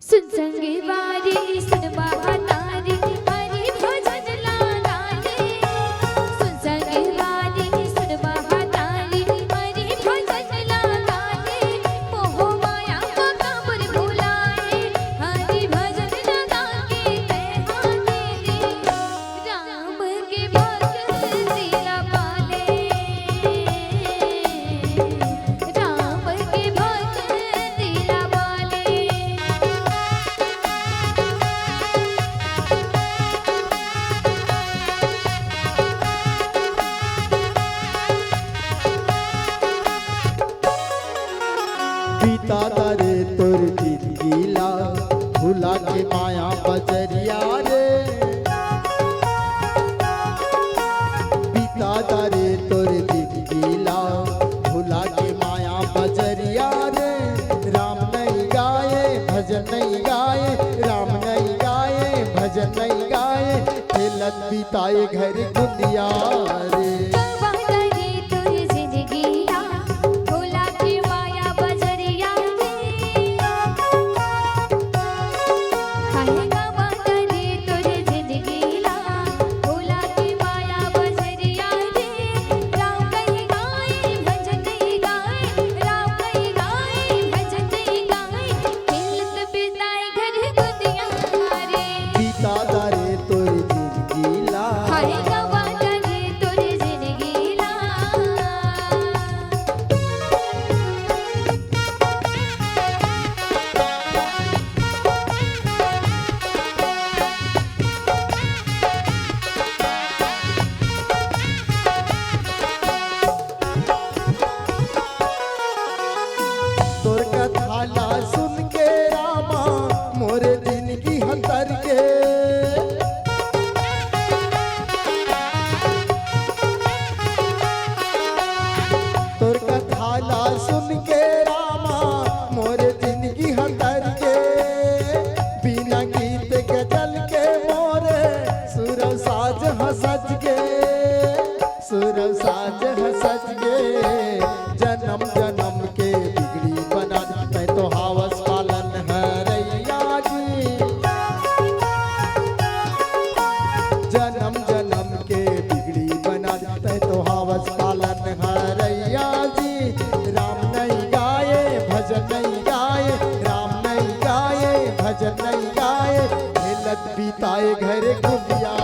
सुन संगे बारी सुन महातारी हरि भजन लागाले। सुन संगे बारी सुन महातारी हरि भजन लागाले। मोह माया का काबुर भुलाए हरि भजन लगा के तैहाने दे। राम के भक्त सिला पाले। राम के भक्त सिला पाले। बीता तारे तोर जिंदगीला भुला के माया बजरिया रे। बीता तारे तोर जिंदगीला भुला के माया बजरिया रे। राम नहीं गाए भजन नहीं गाए, राम नहीं गाए भजन नहीं गाए। खेलत बीताए घर गुंदिया रे। बादरी तोर जिंदगीला भुला के माया बजरिया रे। हाय गा बादरी तोर जिंदगीला भुला के माया बजरिया रे। राम कहीं गाए भजन नहीं गाए, राम कहीं गाए भजन नहीं गाए। खेलत बिताए घर गुदिया रे। बीता तारे तोर जिंदगीला हाय गा बादरी तोर जिंदगीला। तोर कथाला सुन के रामा मोरे जिंदगी हतर के। तोर कथाला सुन के रामा मोरे जिंदगी हतर के। बिना गीत गजल के मोरे सुरव साज हंसज के। सुरव साज हंसज के जन्म जन्म के बिगड़ी बना मैं तो हावस पालन हरैया जी। जन्म जन्म के बिगड़ी बना मैं तो हावस पालन हरैया जी। राम नहीं गाए भजन नहीं गाए, राम नहीं गाए भजन नहीं गाए। खेलत बीताए घर गुदिया